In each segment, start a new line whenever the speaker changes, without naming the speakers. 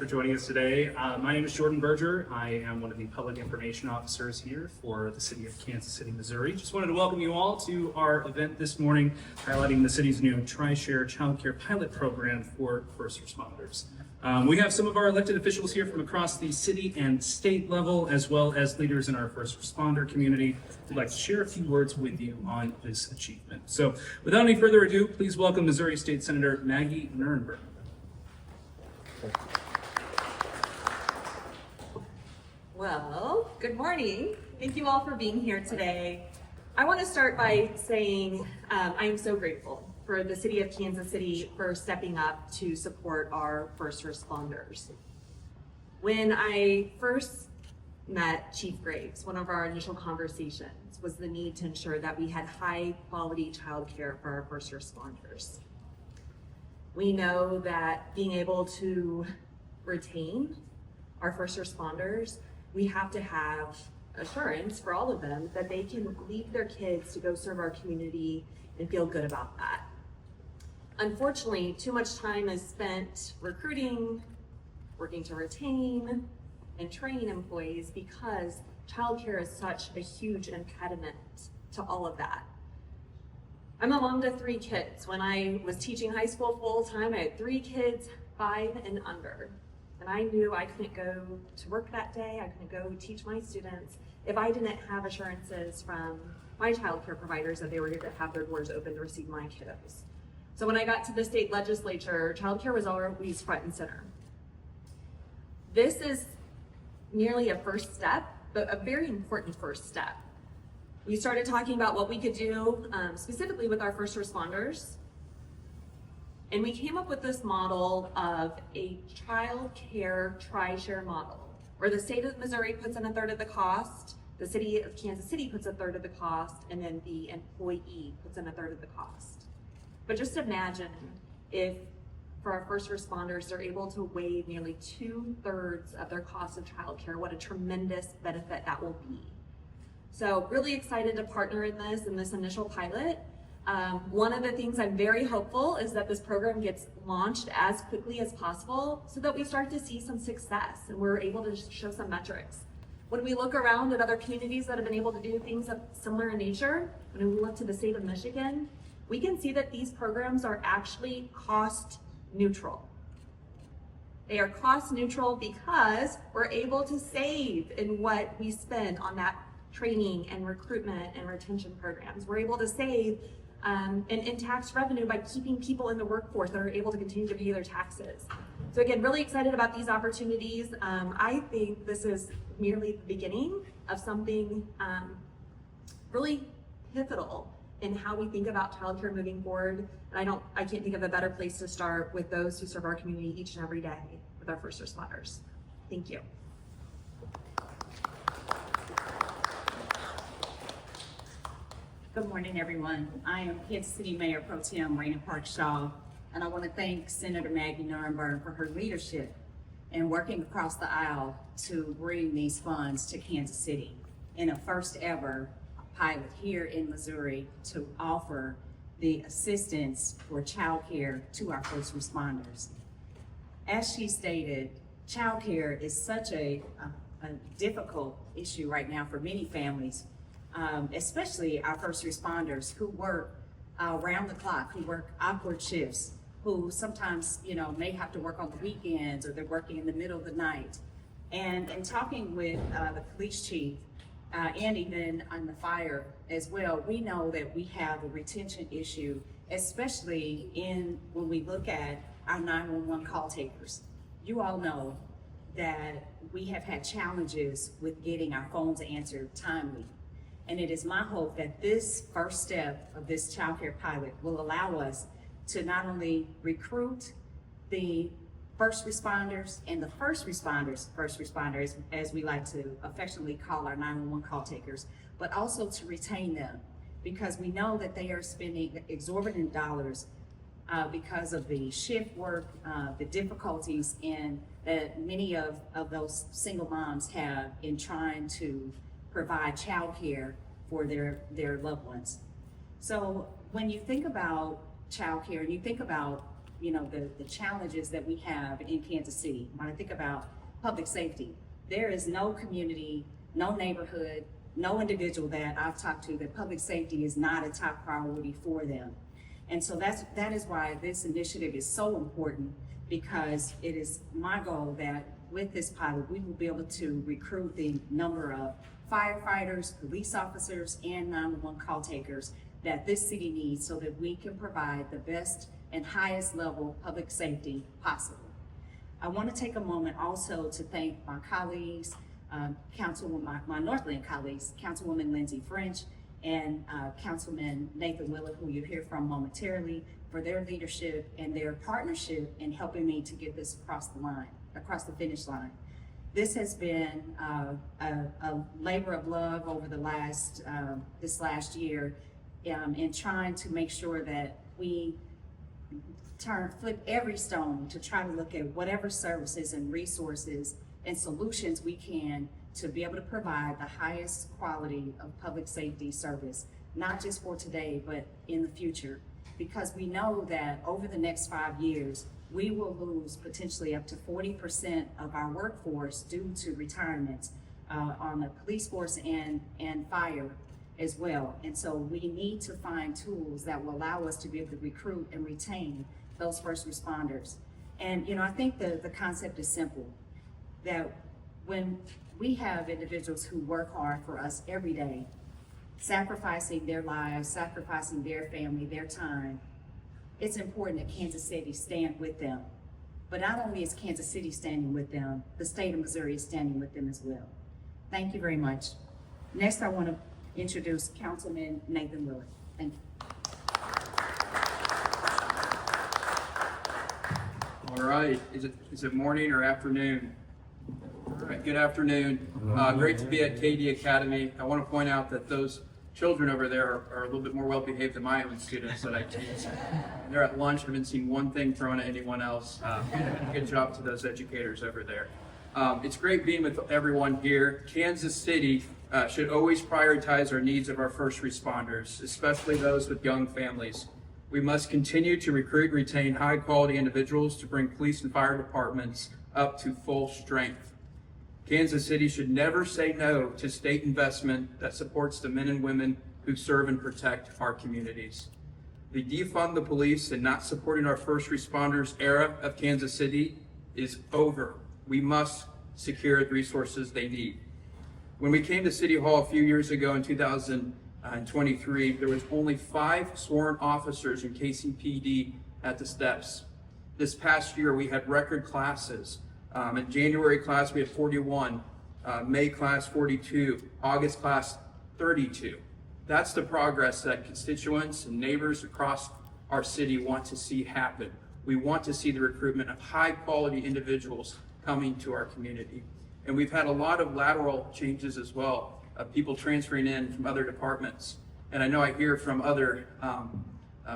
joining us today. My name is Jordan Berger. I am one of the public information officers here for the city of Kansas City, Missouri. Just wanted to welcome you all to our event this morning, highlighting the city's new Tri-Share Childcare pilot program for first responders. We have some of our elected officials here from across the city and state level, as well as leaders in our first responder community who'd like to share a few words with you on this achievement. So without any further ado, please welcome Missouri State Senator Maggie Nurnberg.
Well, good morning. Thank you all for being here today. I want to start by saying I am so grateful for the city of Kansas City for stepping up to support our first responders. When I first met Chief Graves, one of our initial conversations was the need to ensure that we had high quality childcare for our first responders. We know that being able to retain our first responders, we have to have assurance for all of them that they can leave their kids to go serve our community and feel good about that. Unfortunately, too much time is spent recruiting, working to retain, and train employees because childcare is such a huge impediment to all of that. I'm a mom to 3 kids. When I was teaching high school full time, I had 3 kids, 5 and under. And I knew I couldn't go to work that day, I couldn't go teach my students if I didn't have assurances from my childcare providers that they were going to have their doors open to receive my kiddos. So when I got to the state legislature, childcare was always front and center. This is merely a first step, but a very important first step. We started talking about what we could do specifically with our first responders. And we came up with this model of a child care tri-share model, where the state of Missouri puts in 1/3 of the cost, the city of Kansas City puts 1/3 of the cost, and then the employee puts in 1/3 of the cost. But just imagine if for our first responders, they're able to waive nearly 2/3 of their cost of childcare, what a tremendous benefit that will be. So really excited to partner in this initial pilot. One of the things I'm very hopeful is that this program gets launched as quickly as possible so that we start to see some success and we're able to show some metrics. When we look around at other communities that have been able to do things similar in nature, when we look to the state of Michigan, we can see that these programs are actually cost neutral. They are cost neutral because we're able to save in what we spend on that training and recruitment and retention programs. We're able to save in tax revenue by keeping people in the workforce that are able to continue to pay their taxes. So again, really excited about these opportunities. I think this is merely the beginning of something really pivotal in how we think about childcare moving forward. And I can't think of a better place to start with those who serve our community each and every day with our first responders. Thank you.
Good morning, everyone. I am Kansas City Mayor Pro Tem Raina Park Shaw, and I want to thank Senator Maggie Nurnberg for her leadership in working across the aisle to bring these funds to Kansas City in a first ever pilot here in Missouri to offer the assistance for childcare to our first responders. As she stated, childcare is such a difficult issue right now for many families. Especially our first responders who work around the clock, who work awkward shifts, who sometimes, may have to work on the weekends or they're working in the middle of the night. And in talking with the police chief and even on the fire as well, we know that we have a retention issue, especially when we look at our 911 call takers. You all know that we have had challenges with getting our phones answered timely. And it is my hope that this first step of this childcare pilot will allow us to not only recruit the first responders and the first responders, as we like to affectionately call our 911 call takers, but also to retain them, because we know that they are spending exorbitant dollars because of the shift work, the difficulties that many of those single moms have in trying to provide childcare for their loved ones. So when you think about childcare and you think about the challenges that we have in Kansas City. When I think about public safety, there is no community, no neighborhood, no individual that I've talked to that public safety is not a top priority for them. And so that is why this initiative is so important, because it is my goal that with this pilot, we will be able to recruit the number of firefighters, police officers, and 911 call takers that this city needs so that we can provide the best and highest level public safety possible. I want to take a moment also to thank my colleagues, my Northland colleagues, Councilwoman Lindsay French and Councilman Nathan Willett, who you'll hear from momentarily, for their leadership and their partnership in helping me to get this across the finish line. This has been a labor of love over this last year in trying to make sure that we flip every stone to try to look at whatever services and resources and solutions we can to be able to provide the highest quality of public safety service, not just for today, but in the future. Because we know that over the next 5 years, we will lose potentially up to 40% of our workforce due to retirements on the police force and fire as well. And so we need to find tools that will allow us to be able to recruit and retain those first responders. And I think the concept is simple, that when we have individuals who work hard for us every day, sacrificing their lives, sacrificing their family, their time, it's important that Kansas City stand with them. But not only is Kansas City standing with them, the state of Missouri is standing with them as well. Thank you very much. Next, I want to introduce Councilman Nathan Willett. Thank you.
All right, is it morning or afternoon? All right, good afternoon. Great to be at KD Academy. I want to point out that those children over there are a little bit more well behaved than my own students that I teach. They're at lunch. I haven't seen one thing thrown at anyone else. Good job to those educators over there. It's great being with everyone here. Kansas City should always prioritize our needs of our first responders, especially those with young families. We must continue to recruit and retain high quality individuals to bring police and fire departments up to full strength. Kansas City should never say no to state investment that supports the men and women who serve and protect our communities. The defund the police and not supporting our first responders era of Kansas City is over. We must secure the resources they need. When we came to City Hall a few years ago in 2023, there was only 5 sworn officers in KCPD at the steps. This past year, we had record classes. In January class, we had 41, May class 42, August class 32. That's the progress that constituents and neighbors across our city want to see happen. We want to see the recruitment of high quality individuals coming to our community. And we've had a lot of lateral changes as well, of people transferring in from other departments. And I know I hear from other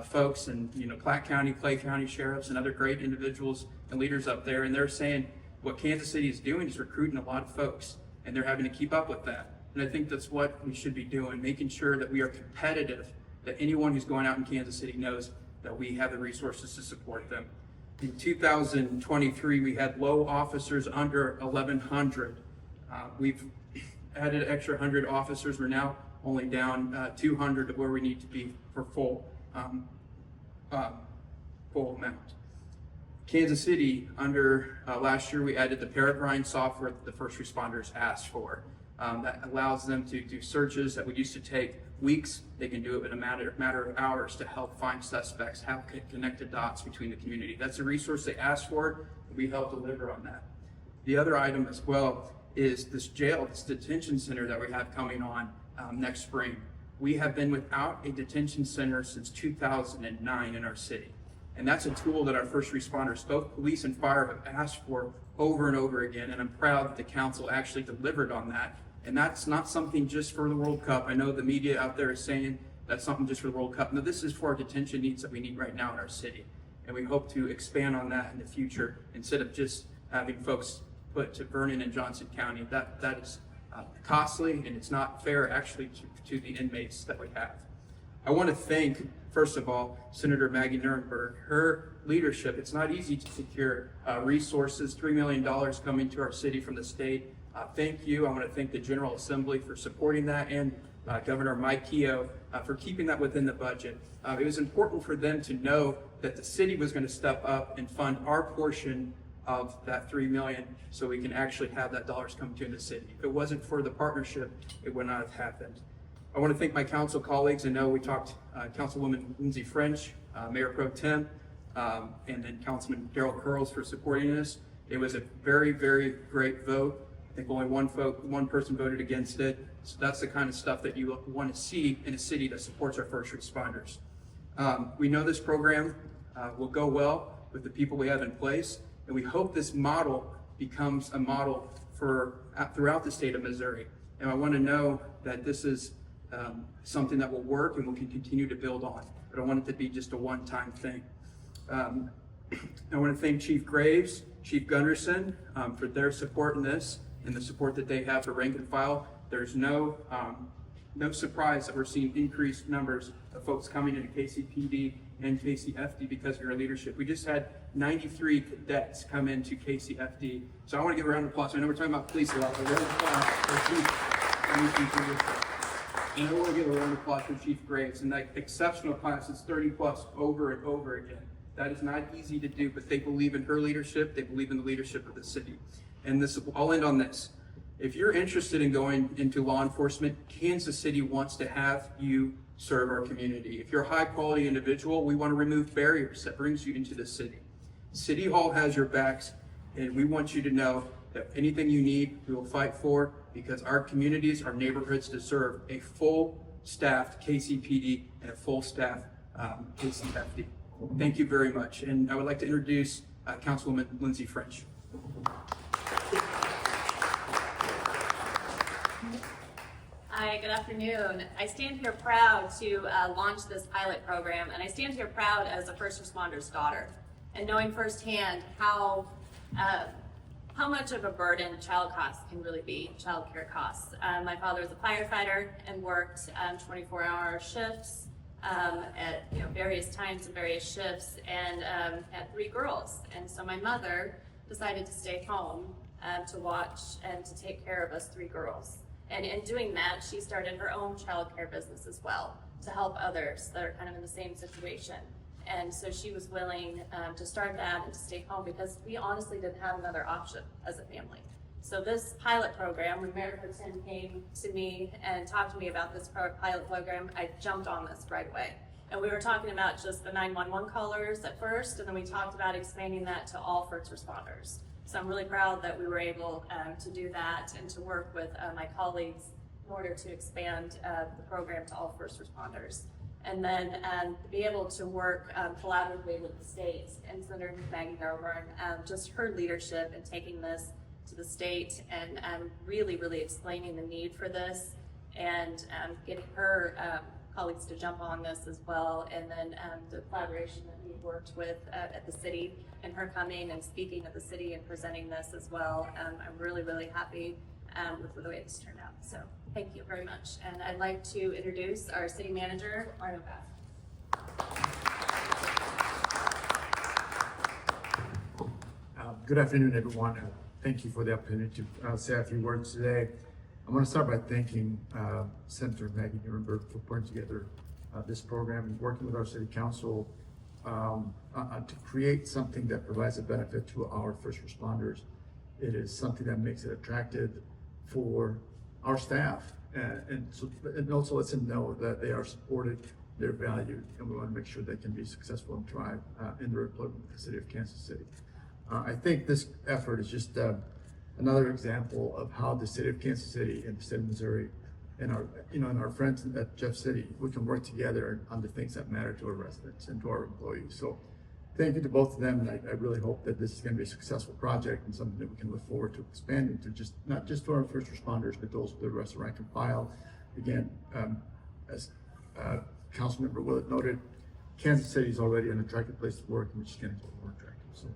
folks and Platte County, Clay County sheriffs and other great individuals and leaders up there, and they're saying what Kansas City is doing is recruiting a lot of folks, and they're having to keep up with that. And I think that's what we should be doing, making sure that we are competitive, that anyone who's going out in Kansas City knows that we have the resources to support them. In 2023, we had low officers under 1,100. We've added an extra 100 officers. We're now only down 200 to where we need to be for full amount. Kansas City, under last year, we added the Peregrine software that the first responders asked for. That allows them to do searches that would used to take weeks. They can do it in a matter of hours to help find suspects, have connected dots between the community. That's a resource they asked for, and we help deliver on that. The other item as well is this jail, this detention center that we have coming on next spring. We have been without a detention center since 2009 in our city. And that's a tool that our first responders, both police and fire, have asked for over and over again. And I'm proud that the council actually delivered on that. And that's not something just for the World Cup. I know the media out there is saying that's something just for the World Cup. No, this is for our detention needs that we need right now in our city. And we hope to expand on that in the future instead of just having folks put to Vernon and Johnson County. That is costly, and it's not fair actually to the inmates that we have. I want to thank, first of all, Senator Maggie Nuremberg. Her leadership, it's not easy to secure resources, $3 million coming to our city from the state. Thank you. I want to thank the General Assembly for supporting that, and Governor Mike Keogh for keeping that within the budget. It was important for them to know that the city was going to step up and fund our portion of that $3 million so we can actually have that dollars come to the city. If it wasn't for the partnership, it would not have happened. I want to thank my council colleagues. I know we talked, Councilwoman Lindsay French, Mayor Pro Tem, and then Councilman Darrell Curls for supporting this. It was a very, very great vote. I think only one person voted against it. So that's the kind of stuff that you want to see in a city that supports our first responders. We know this program will go well with the people we have in place, and we hope this model becomes a model for throughout the state of Missouri. And I want to know that this is something that will work and we can continue to build on. But I want it to be just a one-time thing. I want to thank Chief Graves, Chief Gunderson for their support in this and the support that they have for rank and file. There's no surprise that we're seeing increased numbers of folks coming into KCPD and KCFD because of your leadership. We just had 93 cadets come into KCFD. So I want to give a round of applause. I know we're talking about police a lot, but a round of applause for Chief. And I want to give a round of applause for Chief Graves and that exceptional class that's 30 plus over and over again. That is not easy to do, but they believe in her leadership. They believe in the leadership of the city. And this, I'll end on this. If you're interested in going into law enforcement, Kansas City wants to have you serve our community. If you're a high quality individual, we want to remove barriers that brings you into the city. City Hall has your backs, and we want you to know that anything you need, we will fight for, because our communities, our neighborhoods deserve a full staffed KCPD and a full staff KCFD. Thank you very much. And I would like to introduce Councilwoman Lindsay French.
Hi, good afternoon. I stand here proud to launch this pilot program, and I stand here proud as a first responder's daughter, and knowing firsthand how much of a burden child costs can really be, child care costs. My father was a firefighter and worked 24-hour shifts at various times and various shifts, and had 3 girls. And so my mother decided to stay home to watch and to take care of us 3 girls. And in doing that, she started her own childcare business as well to help others that are kind of in the same situation. And so she was willing to start that and to stay home because we honestly didn't have another option as a family. So this pilot program, when Mayor Pro Tem came to me and talked to me about this pilot program, I jumped on this right away. And we were talking about just the 911 callers at first, and then we talked about expanding that to all first responders. So I'm really proud that we were able to do that and to work with my colleagues in order to expand the program to all first responders. And then be able to work collaboratively with the state and Senator Maggie Nuremberg, just her leadership in taking this to the state and really, really explaining the need for this and getting her colleagues to jump on this as well. And then the collaboration that we worked with at the city and her coming and speaking at the city and presenting this as well. I'm really, really happy with the way it's turned out. So thank you very much. And I'd like to introduce our city manager, Arno Bass.
Good afternoon, everyone. Thank you for the opportunity to say a few words today. I want to start by thanking Senator Maggie Nuremberg for putting together this program and working with our city council to create something that provides a benefit to our first responders. It is something that makes it attractive for our staff and also lets them know that they are supported, they're valued, and we want to make sure they can be successful and thrive in their employment with the city of Kansas City. I think this effort is just another example of how the city of Kansas City and the state of Missouri and our friends at Jeff City, we can work together on the things that matter to our residents and to our employees. So thank you to both of them, and I really hope that this is going to be a successful project and something that we can look forward to expanding to not just to our first responders, but those with the rest of rank and file. Again, as Councilmember Willett noted, Kansas City is already an attractive place to work, and we're just going to get more attractive. So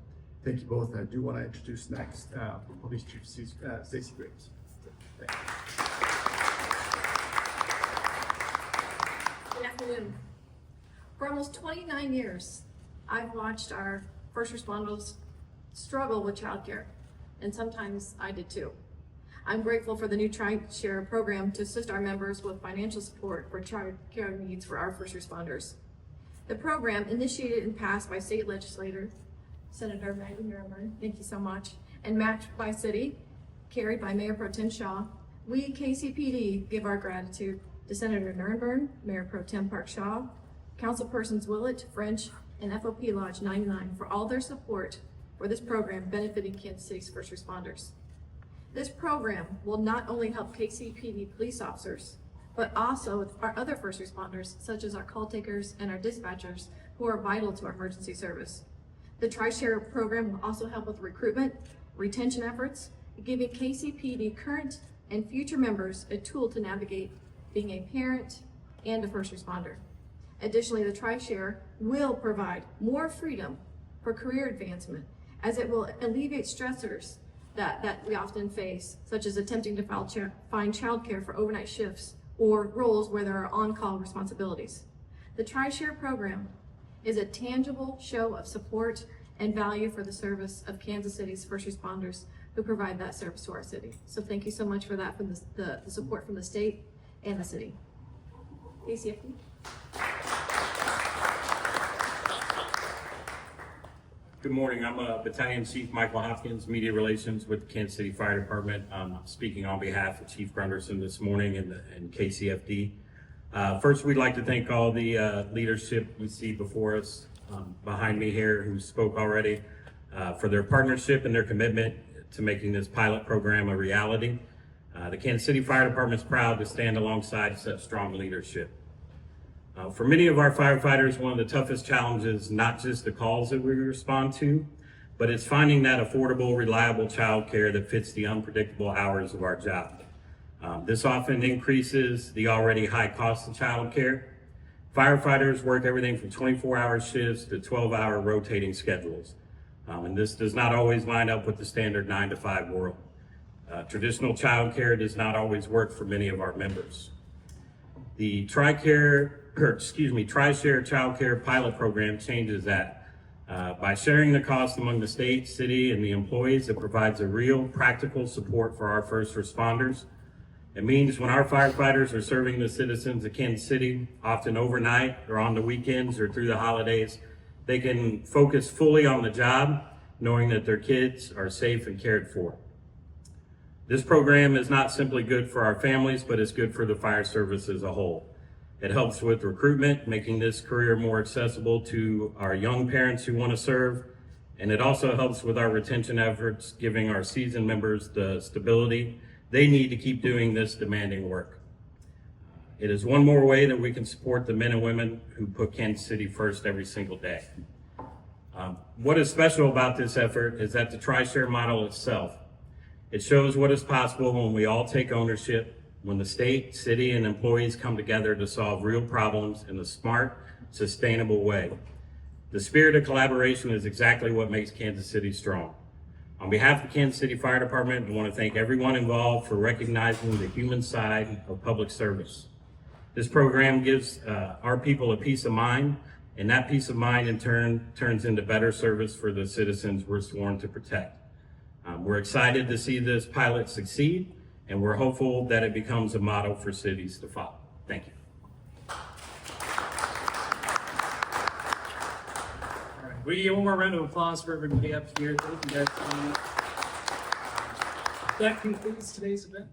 thank you both. I do want to introduce next Police Chief Stacey Graves. Thank you.
Good afternoon. For almost 29 years, I've watched our first responders struggle with childcare, and sometimes I did too. I'm grateful for the new Childcare program to assist our members with financial support for childcare needs for our first responders. The program, initiated and passed by state legislator Senator Maggie Nuremberg, thank you so much, and matched by city, carried by Mayor Pro Tem Shaw, we KCPD give our gratitude to Senator Nuremberg, Mayor Pro Tem Park Shaw, Councilpersons Willett, French, and FOP Lodge 99 for all their support for this program benefiting Kansas City's first responders. This program will not only help KCPD police officers, but also our other first responders, such as our call takers and our dispatchers, who are vital to our emergency service. The Tri-Share program will also help with recruitment, retention efforts, giving KCPD current and future members a tool to navigate being a parent and a first responder. Additionally, the Tri-Share will provide more freedom for career advancement, as it will alleviate stressors that we often face, such as attempting to find childcare for overnight shifts or roles where there are on-call responsibilities. The Tri-Share program is a tangible show of support and value for the service of Kansas City's first responders who provide that service to our city. So thank you so much for that, from the support from the state and the city. KCFD.
Good morning. I'm Battalion Chief Michael Hopkins, Media Relations with the Kansas City Fire Department. I'm speaking on behalf of Chief Grunderson this morning and KCFD. First, we'd like to thank all the leadership we see before us, behind me here, who spoke already, for their partnership and their commitment to making this pilot program a reality. The Kansas City Fire Department is proud to stand alongside such strong leadership. For many of our firefighters, one of the toughest challenges, not just the calls that we respond to, but it's finding that affordable, reliable childcare that fits the unpredictable hours of our job. This often increases the already high cost of childcare. Firefighters work everything from 24-hour shifts to 12-hour rotating schedules. And this does not always line up with the standard 9-to-5 world. Traditional childcare does not always work for many of our members. The Tri-Share Childcare Pilot Program changes that. By sharing the cost among the state, city, and the employees, it provides a real practical support for our first responders. It means when our firefighters are serving the citizens of Kansas City, often overnight or on the weekends or through the holidays, they can focus fully on the job, knowing that their kids are safe and cared for. This program is not simply good for our families, but it's good for the fire service as a whole. It helps with recruitment, making this career more accessible to our young parents who want to serve. And it also helps with our retention efforts, giving our seasoned members the stability they need to keep doing this demanding work. It is one more way that we can support the men and women who put Kansas City first every single day. What is special about this effort is that the Tri-Share model itself, it shows what is possible when we all take ownership, when the state, city, and employees come together to solve real problems in a smart, sustainable way. The spirit of collaboration is exactly what makes Kansas City strong. On behalf of the Kansas City Fire Department, I want to thank everyone involved for recognizing the human side of public service. This program gives our people a peace of mind, and that peace of mind in turn turns into better service for the citizens we're sworn to protect. We're excited to see this pilot succeed, and we're hopeful that it becomes a model for cities to follow. Thank you.
All right, we get one more round of applause for everybody up here. Thank you guys. That concludes today's event.